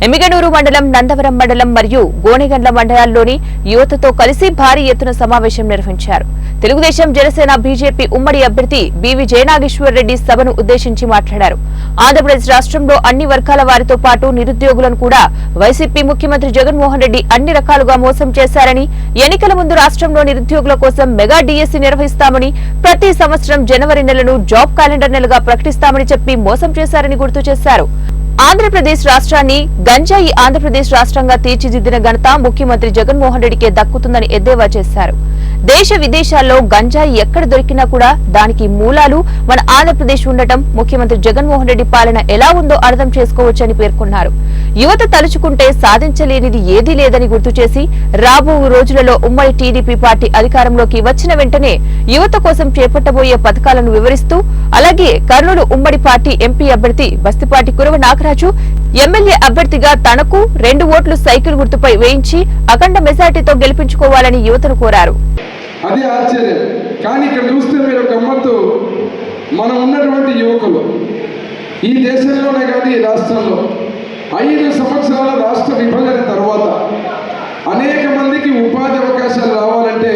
ఎమ్మిగనూరు మండలం, నందవరం మండలం మరియు గోనెగండ్ల మండలాల్లోని యువతతో కలిసి భారీ ఎత్తున సమావేశం నిర్వహించారు. తెలుగుదేశం, జనసేన, బీజేపీ ఉమ్మడి అభ్యర్థి బీవీ జయనాగేశ్వర్ రెడ్డి సభను ఉద్దేశించి మాట్లాడారు. ఆంధ్రప్రదేశ్ రాష్ట్రంలో అన్ని వర్గాల వారితో పాటు నిరుద్యోగులను కూడా వైసీపీ ముఖ్యమంత్రి జగన్మోహన్ రెడ్డి అన్ని రకాలుగా మోసం చేశారని, ఎన్నికల ముందు రాష్ట్రంలో నిరుద్యోగుల కోసం మెగా డీఎస్సీ నిర్వహిస్తామని, ప్రతి సంవత్సరం జనవరి నెలను జాబ్ క్యాలెండర్ నెలగా ప్రకటిస్తామని చెప్పి మోసం చేశారని గుర్తు చేశారు. ఆంధ్రప్రదేశ్ రాష్ట్రాన్ని గంజాయి ఆంధ్రప్రదేశ్ రాష్ట్రంగా తీర్చిదిద్దిన ఘనత ముఖ్యమంత్రి జగన్మోహన్ రెడ్డికే దక్కుతుందని ఎద్దేవా చేశారు. దేశ విదేశాల్లో గంజాయి ఎక్కడ దొరికినా కూడా దానికి మూలాలు మన ఆంధ్రప్రదేశ్ ఉండటం ముఖ్యమంత్రి జగన్మోహన్ రెడ్డి పాలన ఎలా ఉందో అర్థం చేసుకోవచ్చని పేర్కొన్నారు. యువత తలుచుకుంటే సాధించలేనిది ఏదీ లేదని గుర్తు చేసి, రాబో రోజులలో ఉమ్మడి టీడీపీ పార్టీ అధికారంలోకి వచ్చిన వెంటనే యువత కోసం చేపట్టబోయే పథకాలను వివరిస్తూ, అలాగే కర్నూలు ఉమ్మడి పార్టీ ఎంపీ అభ్యర్థి బస్తిపాటి కురవ నాగరాజు ఎమ్మెల్యే అభ్యర్థిగా తనకు 2 ఓట్లు సైకిల్ గుర్తుపై వేయించి అఖండ మెజార్టీతో గెలిపించుకోవాలని యువతను కోరారు. అది ఆశ్చర్యం. కానీ ఇక్కడ చూస్తే మీరు గమ్మత్తు, మనం ఉన్నటువంటి యువకులు ఈ దేశంలోనే కాదు ఈ రాష్ట్రంలో 5 సంవత్సరాల రాష్ట్ర విభజన తర్వాత అనేక మందికి ఉపాధి అవకాశాలు రావాలంటే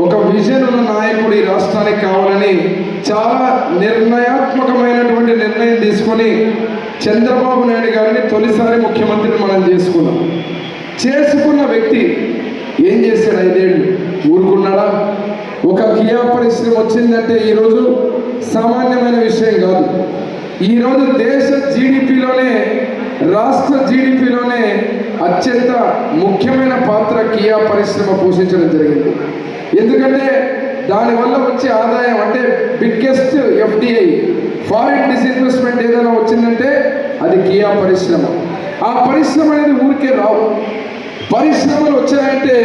ఒక విజన్ ఉన్న నాయకుడు ఈ రాష్ట్రానికి కావాలని చాలా నిర్ణయాత్మకమైనటువంటి నిర్ణయం తీసుకొని చంద్రబాబు నాయుడు గారిని తొలిసారి ముఖ్యమంత్రిని మనం చేసుకున్న వ్యక్తి ఏం చేశాడు? 5 ఏళ్ళు ఊరుకున్నాడా? ఒక కియా పరిశ్రమ వచ్చిందంటే ఈరోజు సామాన్యమైన విషయం కాదు. ఈరోజు దేశ జీడిపిలోనే, రాష్ట్ర జీడిపిలోనే అత్యంత ముఖ్యమైన పాత్ర కియా పరిశ్రమ పోషించడం జరిగింది. ఎందుకంటే దానివల్ల వచ్చే ఆదాయం అంటే బిగ్గెస్ట్ ఎఫ్డిఐ ఫారిన్ డిస్ఇన్వెస్ట్మెంట్ ఏదైనా వచ్చిందంటే అది కియా పరిశ్రమ. ఆ పరిశ్రమ అనేది ఊరికే రావు. పరిశ్రమలు వచ్చాయంటే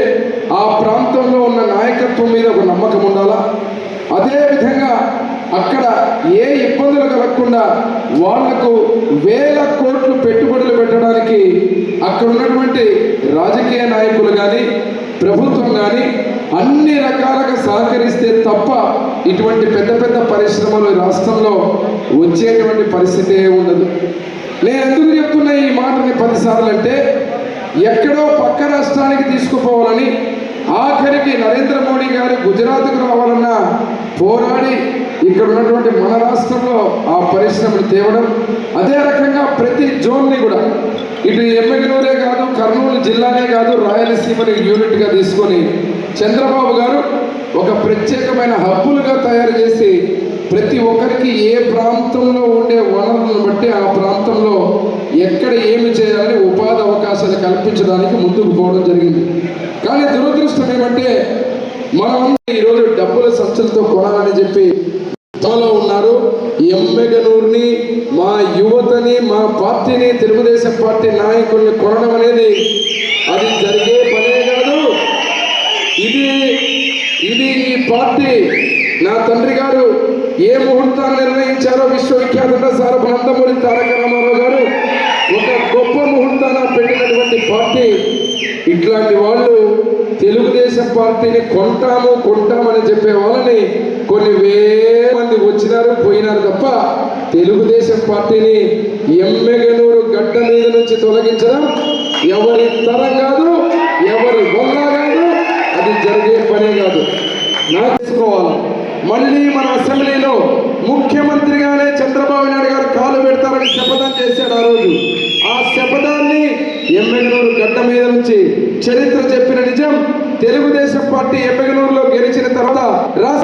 ఆ ప్రాంతంలో ఉన్న నాయకత్వం మీద ఒక నమ్మకం ఉండాలా. అదేవిధంగా అక్కడ ఏ ఇబ్బందులు కలగకుండా వాళ్లకు వేల కోట్లు పెట్టుబడులు పెట్టడానికి అక్కడ ఉన్నటువంటి రాజకీయ నాయకులు కానీ ప్రభుత్వం కానీ అన్ని రకాలుగా సహకరిస్తే తప్ప ఇటువంటి పెద్ద పెద్ద పరిశ్రమలు రాష్ట్రంలో వచ్చేటువంటి పరిస్థితి ఉండదు. నేను ఎందుకు చెప్తున్నా ఈ మాటని 10 సార్లు అంటే, ఎక్కడో పక్క రాష్ట్రానికి తీసుకుపోవాలని, ఆఖరికి నరేంద్ర మోడీ గారు గుజరాత్కు రావాలన్నా పోరాడి ఇక్కడ ఉన్నటువంటి మన రాష్ట్రంలో ఆ పరిశ్రమను తేవడం, అదే రకంగా ప్రతి జోన్ని కూడా ఇటు ఎమ్మిగనూరే కాదు, కర్నూలు జిల్లానే కాదు, రాయలసీమని యూనిట్గా తీసుకొని చంద్రబాబు గారు ఒక ప్రత్యేకమైన హబ్బులుగా తయారు చేసి ప్రతి ఒక్కరికి ఏ ప్రాంతంలో ఉండే వనరులను బట్టి ఆ ప్రాంతంలో ఎక్కడ ఏమి చేయాలని ఉపాధి అవకాశాలు కల్పించడానికి ముందుకు పోవడం జరిగింది. కానీ దురదృష్టం ఏమంటే మనం ఈరోజు డబ్బుల సంచులతో కొనాలని చెప్పి తో ఉన్నారు. ఎమ్మిగనూరుని, మా యువతని, మా పార్టీని, తెలుగుదేశం పార్టీ నాయకుల్ని కొనడం అనేది అది జరిగే పనే కాదు. ఇది ఈ పార్టీ నా తండ్రి గారు ఏ ముహూర్తాన్ని నిర్ణయించారో విశ్వవిఖ్యాత సార్ నందమూరి తారక రామారావు గారు ఒక గొప్ప ముహూర్తాన పెట్టినటువంటి పార్టీ. ఇట్లాంటి వాళ్ళు తెలుగుదేశం పార్టీని కొంటామని చెప్పే వాళ్ళని కొన్ని వేల మంది వచ్చినారు పోయినారు తప్ప తెలుగుదేశం పార్టీని ఎమ్మిగనూరు గడ్డ మీద నుంచి తొలగించడం ఎవరి తరం కాదు, ఎవరి వల్ల కాదు, అది జరిగే పనే కాదు. నాకు తెలుసుకోవాలి. మళ్ళీ మన అసెంబ్లీలో ముఖ్యమంత్రిగానే చంద్రబాబు నాయుడు గారు కాలు పెడతారని శపథం చేశాడు ఆ రోజు. ఆ శపథాన్ని ఎమ్మిగనూరు గడ్డ మీద నుంచి చరిత్ర చెప్పిన నిజం, తెలుగుదేశం పార్టీ ఎమ్మిగనూరులో గెలిచిన తర్వాత